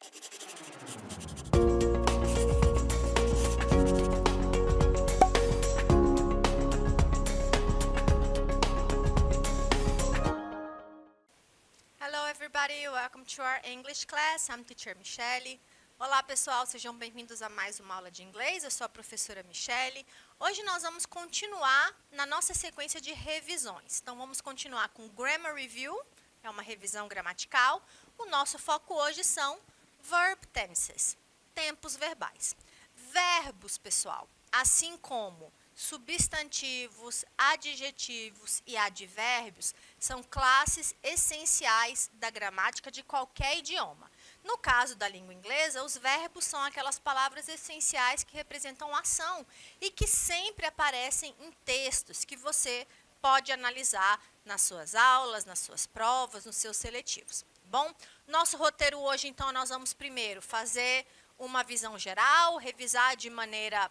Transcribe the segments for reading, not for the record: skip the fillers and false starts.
Hello everybody, welcome to our English class. I'm teacher Michelle. Olá pessoal, sejam bem-vindos a mais uma aula de inglês. Eu sou a professora Michelle. Hoje nós vamos continuar na nossa sequência de revisões. Então vamos continuar com Grammar Review, é uma revisão gramatical. O nosso foco hoje são Verb Tenses, tempos verbais. Verbos, pessoal, assim como substantivos, adjetivos e advérbios são classes essenciais da gramática de qualquer idioma. No caso da língua inglesa, os verbos são aquelas palavras essenciais que representam ação e que sempre aparecem em textos que você pode analisar nas suas aulas, nas suas provas, nos seus seletivos. Bom, nosso roteiro hoje, então, nós vamos primeiro fazer uma visão geral, revisar de maneira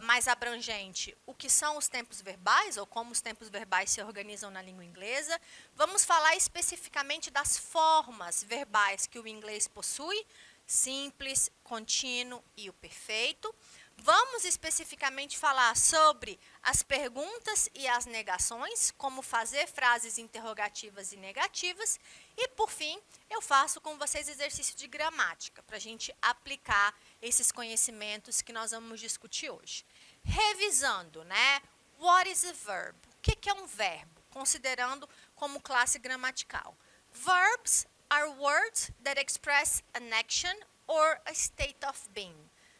mais abrangente o que são os tempos verbais, ou como os tempos verbais se organizam na língua inglesa. Vamos falar especificamente das formas verbais que o inglês possui, simples, contínuo e o perfeito. Vamos especificamente falar sobre as perguntas e as negações, como fazer frases interrogativas e negativas. E, por fim, eu faço com vocês exercício de gramática, para a gente aplicar esses conhecimentos que nós vamos discutir hoje. Revisando, né? What is a verb? O que é um verbo? Considerando como classe gramatical. Verbs are words that express an action or a state of being.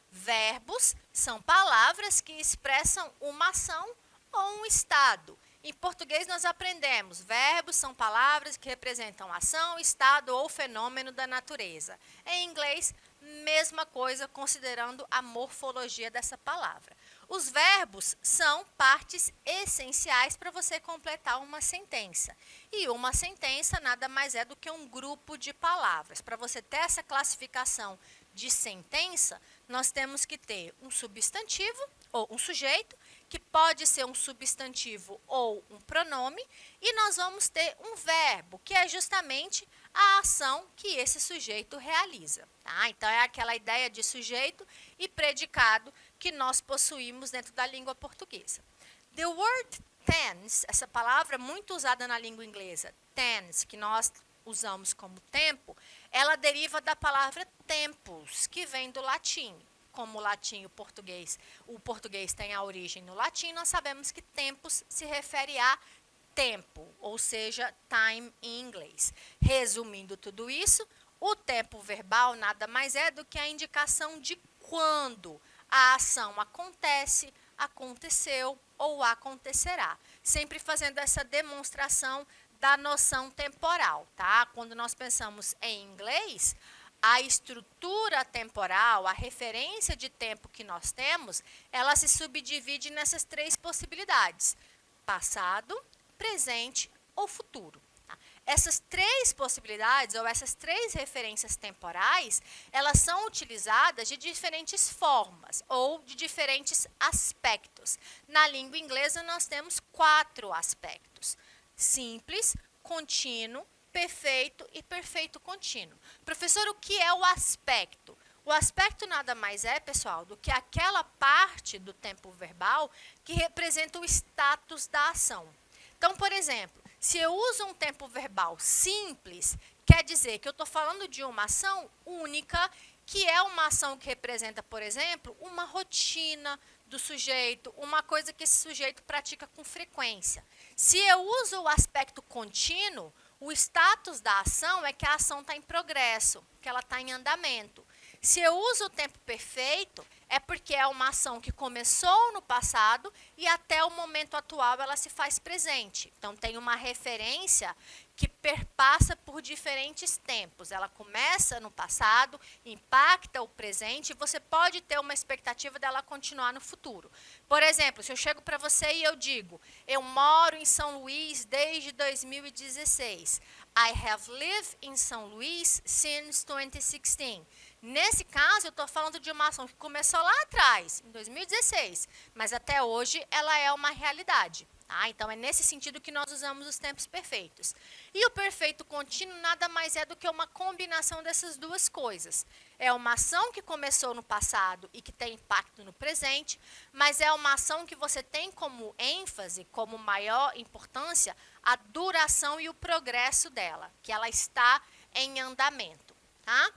Verbos são palavras que expressam uma ação ou um estado. Em português nós aprendemos, verbos são palavras que representam ação, estado ou fenômeno da natureza. Em inglês, mesma coisa, considerando a morfologia dessa palavra. Os verbos são partes essenciais para você completar uma sentença. E uma sentença nada mais é do que um grupo de palavras. Para você ter essa classificação de sentença, nós temos que ter um substantivo ou um sujeito, que pode ser um substantivo ou um pronome, e nós vamos ter um verbo, que é justamente a ação que esse sujeito realiza. Tá? Então, é aquela ideia de sujeito e predicado que nós possuímos dentro da língua portuguesa. The word tense, essa palavra muito usada na língua inglesa, tense, que nós usamos como tempo, ela deriva da palavra tempus, que vem do latim. Como o latim e o português tem a origem no latim, nós sabemos que tempus se refere a tempo, ou seja, time em inglês. Resumindo tudo isso, o tempo verbal nada mais é do que a indicação de quando a ação acontece, aconteceu ou acontecerá. Sempre fazendo essa demonstração da noção temporal, tá? Quando nós pensamos em inglês, a estrutura temporal, a referência de tempo que nós temos, ela se subdivide nessas três possibilidades: passado, presente ou futuro. Tá? Essas três possibilidades, ou essas três referências temporais, elas são utilizadas de diferentes formas ou de diferentes aspectos. Na língua inglesa, nós temos 4 aspectos: simples, contínuo, perfeito e perfeito contínuo. Professor, o que é o aspecto? O aspecto nada mais é, pessoal, do que aquela parte do tempo verbal que representa o status da ação. Então, por exemplo, se eu uso um tempo verbal simples, quer dizer que eu estou falando de uma ação única, que é uma ação que representa, por exemplo, uma rotina do sujeito, uma coisa que esse sujeito pratica com frequência. Se eu uso o aspecto contínuo, o status da ação é que a ação está em progresso, que ela está em andamento. Se eu uso o tempo perfeito, é porque é uma ação que começou no passado e até o momento atual ela se faz presente. Então, tem uma referência que perpassa por diferentes tempos. Ela começa no passado, impacta o presente e você pode ter uma expectativa dela continuar no futuro. Por exemplo, se eu chego para você e eu digo, eu moro em São Luís desde 2016. I have lived in São Luís since 2016. Nesse caso, eu estou falando de uma ação que começou lá atrás, em 2016, mas até hoje ela é uma realidade. Tá? Então, é nesse sentido que nós usamos os tempos perfeitos. E o perfeito contínuo nada mais é do que uma combinação dessas duas coisas. É uma ação que começou no passado e que tem impacto no presente, mas é uma ação que você tem como ênfase, como maior importância, a duração e o progresso dela, que ela está em andamento. Tá?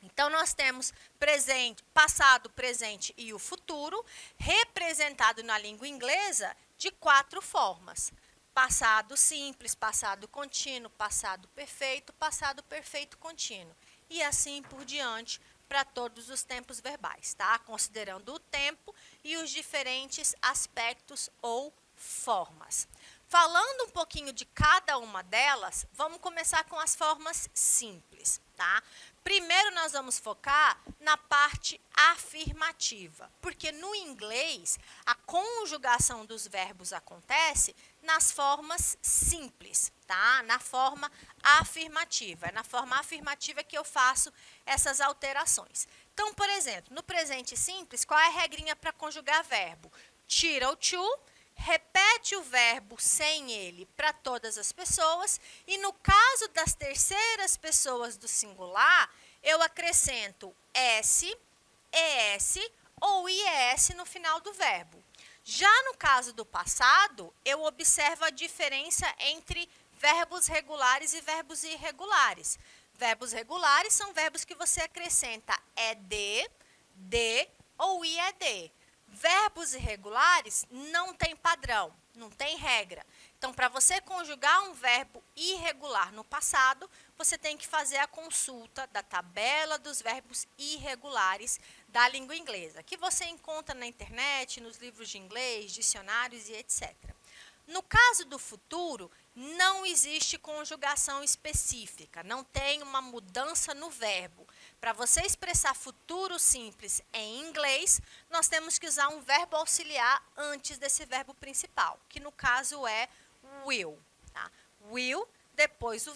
Então, nós temos presente, passado, presente e o futuro, representado na língua inglesa de 4 formas. Passado simples, passado contínuo, passado perfeito contínuo. E assim por diante para todos os tempos verbais, tá? Considerando o tempo e os diferentes aspectos ou formas. Falando um pouquinho de cada uma delas, vamos começar com as formas simples, tá? Primeiro, nós vamos focar na parte afirmativa, porque no inglês, a conjugação dos verbos acontece nas formas simples, tá? Na forma afirmativa. É na forma afirmativa que eu faço essas alterações. Então, por exemplo, no presente simples, qual é a regrinha para conjugar verbo? Tira o to, repete o verbo sem ele para todas as pessoas e no caso das terceiras pessoas do singular, eu acrescento S, ES ou IES no final do verbo. Já no caso do passado, eu observo a diferença entre verbos regulares e verbos irregulares. Verbos regulares são verbos que você acrescenta ED, D ou IED. Verbos irregulares não tem padrão, não tem regra. Então, para você conjugar um verbo irregular no passado, você tem que fazer a consulta da tabela dos verbos irregulares da língua inglesa, que você encontra na internet, nos livros de inglês, dicionários e etc. No caso do futuro, não existe conjugação específica, não tem uma mudança no verbo. Para você expressar futuro simples em inglês, nós temos que usar um verbo auxiliar antes desse verbo principal, que no caso é will. Tá? Will, depois o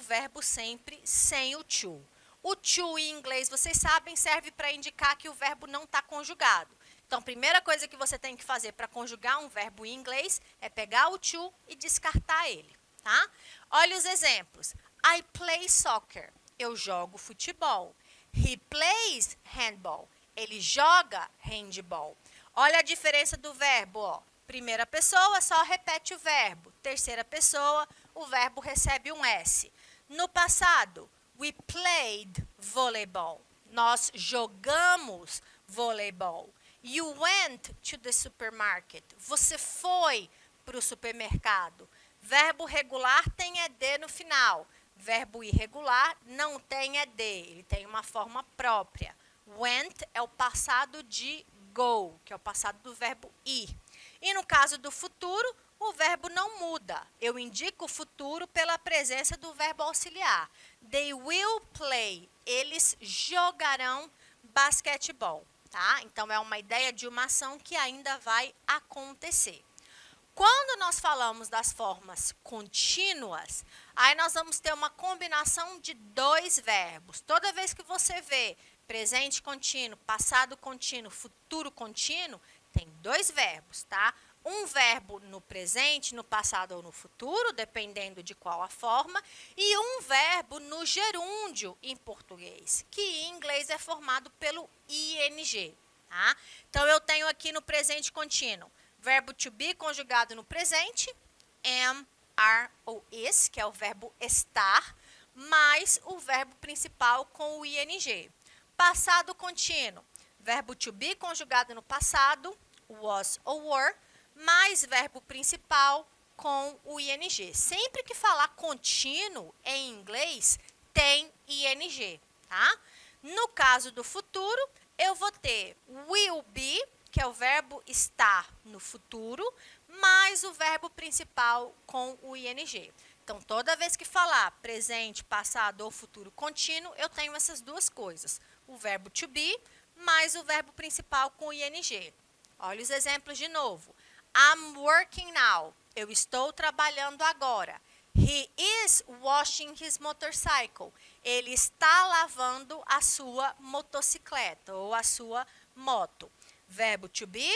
verbo sempre sem o to. O to em inglês, vocês sabem, serve para indicar que o verbo não está conjugado. Então, a primeira coisa que você tem que fazer para conjugar um verbo em inglês é pegar o to e descartar ele. Tá? Olha os exemplos. I play soccer. Eu jogo futebol. He plays handball. Ele joga handball. Olha a diferença do verbo. Ó. Primeira pessoa, só repete o verbo. Terceira pessoa, o verbo recebe um S. No passado, we played volleyball. Nós jogamos voleibol. You went to the supermarket. Você foi para o supermercado. Verbo regular tem ED no final. Verbo irregular não tem ED, ele tem uma forma própria. Went é o passado de go, que é o passado do verbo ir. E no caso do futuro, o verbo não muda. Eu indico o futuro pela presença do verbo auxiliar. They will play. Eles jogarão basquetebol. Tá? Então, é uma ideia de uma ação que ainda vai acontecer. Quando nós falamos das formas contínuas, aí nós vamos ter uma combinação de 2 verbos. Toda vez que você vê presente contínuo, passado contínuo, futuro contínuo, tem 2 verbos, tá? Um verbo no presente, no passado ou no futuro, dependendo de qual a forma, e um verbo no gerúndio em português, que em inglês é formado pelo ing. Tá? Então, eu tenho aqui no presente contínuo verbo to be conjugado no presente, am, are ou is, que é o verbo estar, mais o verbo principal com o ing. Passado contínuo, verbo to be conjugado no passado, was ou were, mais verbo principal com o ing. Sempre que falar contínuo em inglês, tem ing. Tá? No caso do futuro, eu vou ter will be, que é o verbo estar no futuro, mais o verbo principal com o ing. Então, toda vez que falar presente, passado ou futuro contínuo, eu tenho essas 2 coisas. O verbo to be, mais o verbo principal com o ing. Olha os exemplos de novo. I'm working now. Eu estou trabalhando agora. He is washing his motorcycle. Ele está lavando a sua motocicleta ou a sua moto. Verbo to be,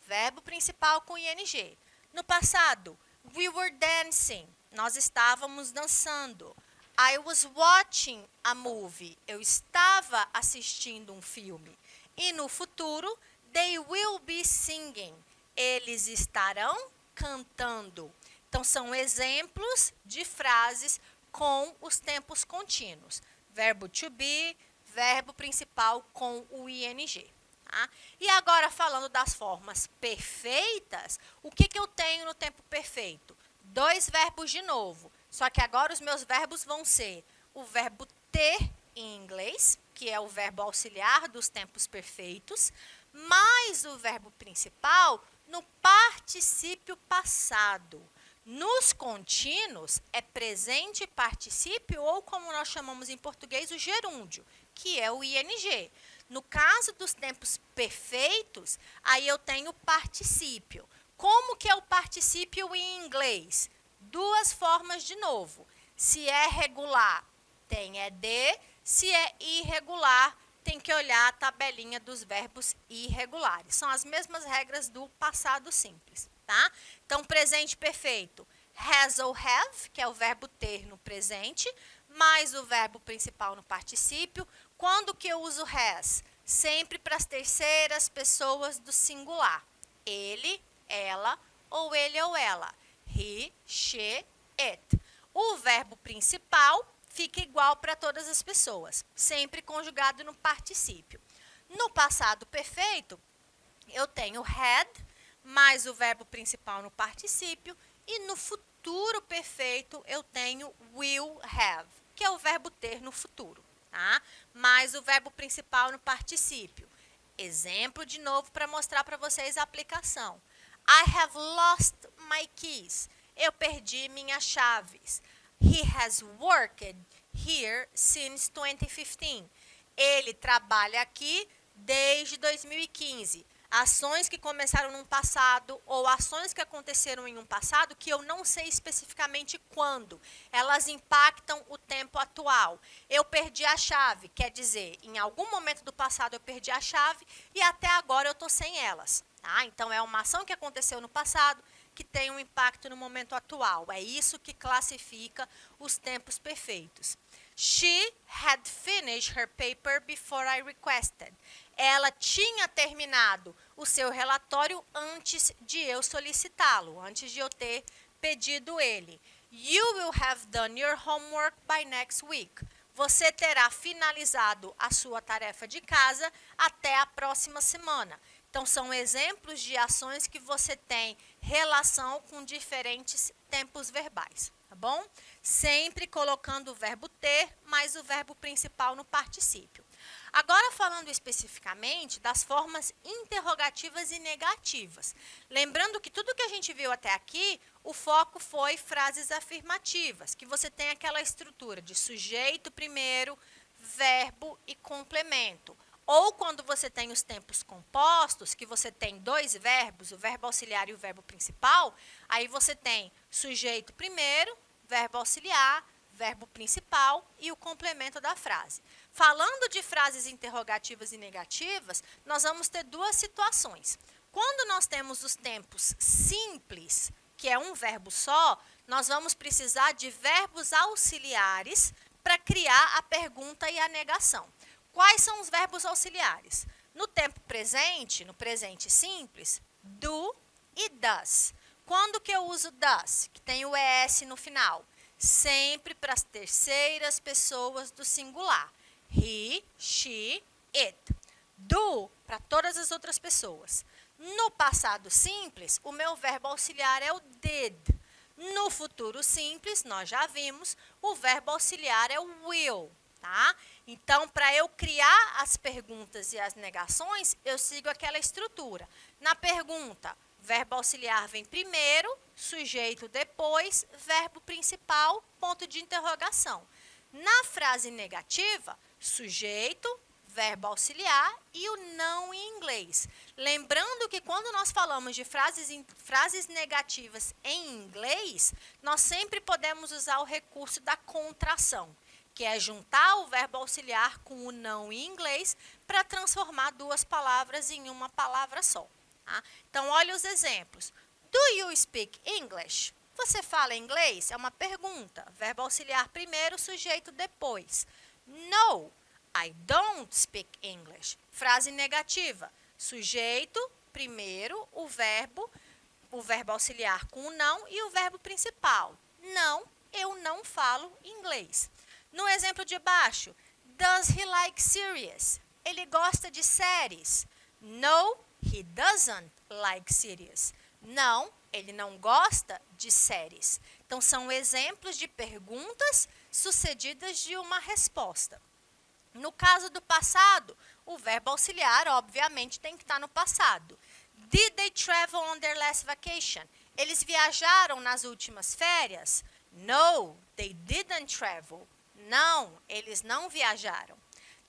verbo principal com ing. No passado, we were dancing. Nós estávamos dançando. I was watching a movie. Eu estava assistindo um filme. E no futuro, they will be singing. Eles estarão cantando. Então, são exemplos de frases com os tempos contínuos. Verbo to be, verbo principal com o ing. Tá? E agora, falando das formas perfeitas, o que eu tenho no tempo perfeito? 2 verbos de novo. Só que agora os meus verbos vão ser o verbo ter em inglês, que é o verbo auxiliar dos tempos perfeitos, mais o verbo principal no particípio passado. Nos contínuos, é presente particípio ou, como nós chamamos em português, o gerúndio, que é o ing. No caso dos tempos perfeitos, aí eu tenho particípio. Como que é o particípio em inglês? 2 formas de novo. Se é regular, tem ed. Se é irregular, tem que olhar a tabelinha dos verbos irregulares. São as mesmas regras do passado simples. Tá? Então, presente perfeito, has ou have, que é o verbo ter no presente, mais o verbo principal no particípio. Quando que eu uso has? Sempre para as terceiras pessoas do singular. Ele, ela, ou ele ou ela. He, she, it. O verbo principal fica igual para todas as pessoas, sempre conjugado no particípio. No passado perfeito, eu tenho had, mais o verbo principal no particípio, e no futuro perfeito eu tenho will have, que é o verbo ter no futuro, tá? Mais o verbo principal no particípio. Exemplo de novo para mostrar para vocês a aplicação. I have lost my keys. Eu perdi minhas chaves. He has worked here since 2015. Ele trabalha aqui desde 2015. Ações que começaram no passado ou ações que aconteceram em um passado que eu não sei especificamente quando. Elas impactam o tempo atual. Eu perdi a chave, quer dizer, em algum momento do passado eu perdi a chave e até agora eu estou sem elas. Tá? Então, é uma ação que aconteceu no passado que tem um impacto no momento atual. É isso que classifica os tempos perfeitos. She had finished her paper before I requested. Ela tinha terminado o seu relatório antes de eu solicitá-lo, antes de eu ter pedido ele. You will have done your homework by next week. Você terá finalizado a sua tarefa de casa até a próxima semana. Então, são exemplos de ações que você tem relação com diferentes tempos verbais, tá bom? Sempre colocando o verbo ter mais o verbo principal no particípio. Agora, falando especificamente das formas interrogativas e negativas. Lembrando que tudo que a gente viu até aqui, o foco foi frases afirmativas, que você tem aquela estrutura de sujeito primeiro, verbo e complemento. Ou quando você tem os tempos compostos, que você tem 2 verbos, o verbo auxiliar e o verbo principal, aí você tem sujeito primeiro, verbo auxiliar, verbo principal e o complemento da frase. Falando de frases interrogativas e negativas, nós vamos ter 2 situações. Quando nós temos os tempos simples, que é um verbo só, nós vamos precisar de verbos auxiliares para criar a pergunta e a negação. Quais são os verbos auxiliares? No tempo presente, no presente simples, do e does. Quando que eu uso does, que tem o es no final? Sempre para as terceiras pessoas do singular. He, she, it. Do para todas as outras pessoas. No passado simples, o meu verbo auxiliar é o did. No futuro simples, nós já vimos, o verbo auxiliar é o will. Tá? Então, para eu criar as perguntas e as negações, eu sigo aquela estrutura. Na pergunta, verbo auxiliar vem primeiro, sujeito depois, verbo principal, ponto de interrogação. Na frase negativa, sujeito, verbo auxiliar, e o não em inglês. Lembrando que quando nós falamos de frases negativas em inglês, nós sempre podemos usar o recurso da contração, que é juntar o verbo auxiliar com o não em inglês para transformar duas palavras em uma palavra só. Tá? Então, olha os exemplos. Do you speak English? Você fala inglês? É uma pergunta. Verbo auxiliar primeiro, sujeito depois. No, I don't speak English. Frase negativa. Sujeito primeiro, o verbo auxiliar com o não e o verbo principal. Não, eu não falo inglês. No exemplo de baixo, does he like series? Ele gosta de séries. No, he doesn't like series. Não, ele não gosta de séries. Então, são exemplos de perguntas sucedidas de uma resposta. No caso do passado, o verbo auxiliar, obviamente, tem que estar no passado. Did they travel on their last vacation? Eles viajaram nas últimas férias? No, they didn't travel. Não, eles não viajaram.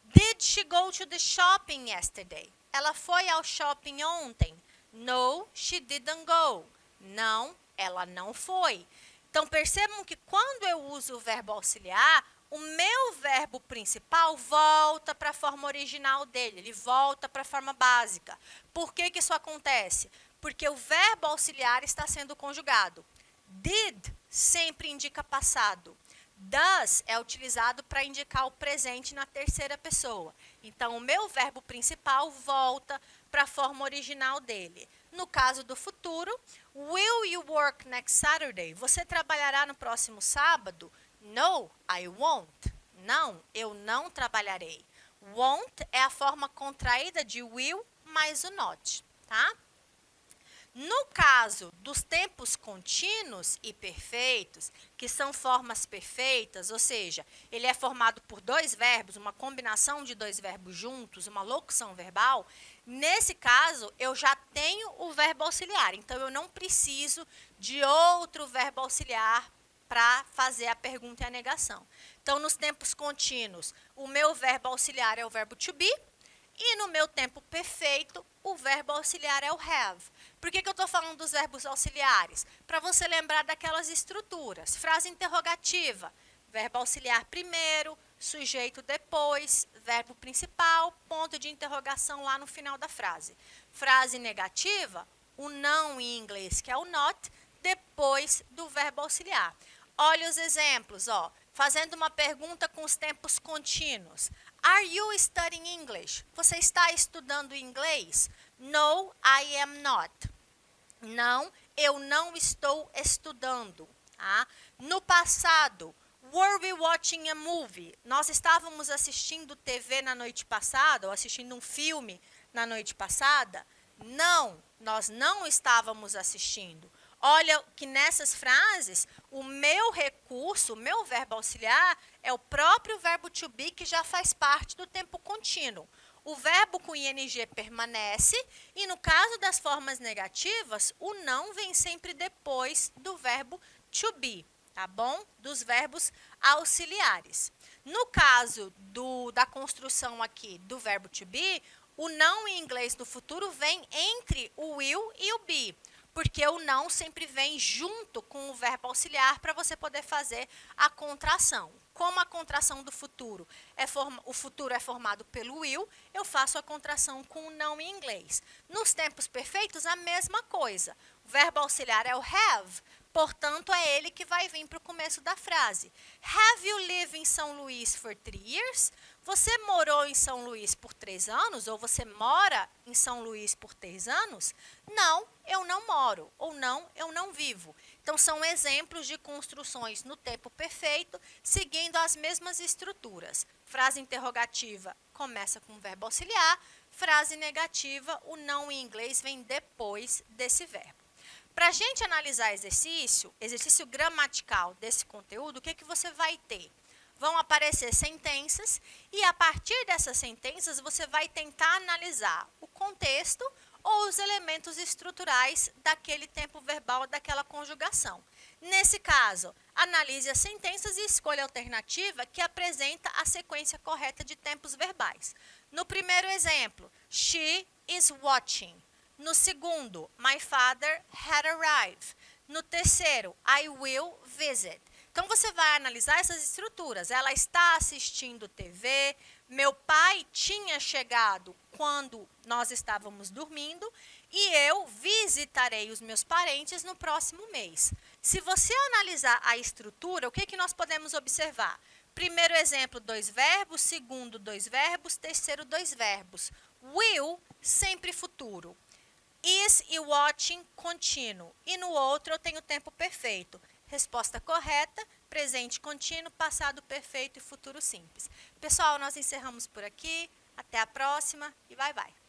Did she go to the shopping yesterday? Ela foi ao shopping ontem? No, she didn't go. Não, ela não foi. Então, percebam que quando eu uso o verbo auxiliar, o meu verbo principal volta para a forma original dele, ele volta para a forma básica. Por que isso acontece? Porque o verbo auxiliar está sendo conjugado. Did sempre indica passado. Does é utilizado para indicar o presente na terceira pessoa. Então, o meu verbo principal volta para a forma original dele. No caso do futuro, will you work next Saturday? Você trabalhará no próximo sábado? No, I won't. Não, eu não trabalharei. Won't é a forma contraída de will mais o not, tá? No caso dos tempos contínuos e perfeitos, que são formas perfeitas, ou seja, ele é formado por dois verbos, uma combinação de dois verbos juntos, uma locução verbal, nesse caso, eu já tenho o verbo auxiliar, então eu não preciso de outro verbo auxiliar para fazer a pergunta e a negação. Então, nos tempos contínuos, o meu verbo auxiliar é o verbo to be, e no meu tempo perfeito, o verbo auxiliar é o have. Por que eu estou falando dos verbos auxiliares? Para você lembrar daquelas estruturas. Frase interrogativa, verbo auxiliar primeiro, sujeito depois, verbo principal, ponto de interrogação lá no final da frase. Frase negativa, o não em inglês, que é o not, depois do verbo auxiliar. Olha os exemplos, ó. Fazendo uma pergunta com os tempos contínuos. Are you studying English? Você está estudando inglês? No, I am not. Não, eu não estou estudando. Tá? No passado, were we watching a movie? Nós estávamos assistindo TV na noite passada, ou assistindo um filme na noite passada? Não, nós não estávamos assistindo. Olha que nessas frases, o meu recurso, o meu verbo auxiliar, é o próprio verbo to be, que já faz parte do tempo contínuo. O verbo com ing permanece e, no caso das formas negativas, o não vem sempre depois do verbo to be, tá bom? Dos verbos auxiliares. No caso da construção aqui do verbo to be, o não em inglês do futuro vem entre o will e o be, porque o não sempre vem junto com o verbo auxiliar para você poder fazer a contração. Como a contração do futuro o futuro é formado pelo will, eu faço a contração com o não em inglês. Nos tempos perfeitos, a mesma coisa. O verbo auxiliar é o have, portanto, é ele que vai vir para o começo da frase. Have you lived in São Luís for 3 years? Você morou em São Luís por 3 anos? Ou você mora em São Luís por 3 anos? Não, eu não moro. Ou não, eu não vivo. Então, são exemplos de construções no tempo perfeito, seguindo as mesmas estruturas. Frase interrogativa começa com o verbo auxiliar. Frase negativa, o não em inglês vem depois desse verbo. Para a gente analisar exercício gramatical desse conteúdo, o que você vai ter? Vão aparecer sentenças e, a partir dessas sentenças, você vai tentar analisar o contexto ou os elementos estruturais daquele tempo verbal, daquela conjugação. Nesse caso, analise as sentenças e escolha a alternativa que apresenta a sequência correta de tempos verbais. No primeiro exemplo, she is watching. No segundo, my father had arrived. No terceiro, I will visit. Então, você vai analisar essas estruturas. Ela está assistindo TV, meu pai tinha chegado quando nós estávamos dormindo e eu visitarei os meus parentes no próximo mês. Se você analisar a estrutura, o que nós podemos observar? Primeiro exemplo, 2 verbos. Segundo, 2 verbos. Terceiro, 2 verbos. Will, sempre futuro. Is e watching, contínuo. E no outro eu tenho tempo perfeito. Resposta correta, presente contínuo, passado perfeito e futuro simples. Pessoal, nós encerramos por aqui. Até a próxima e bye, bye.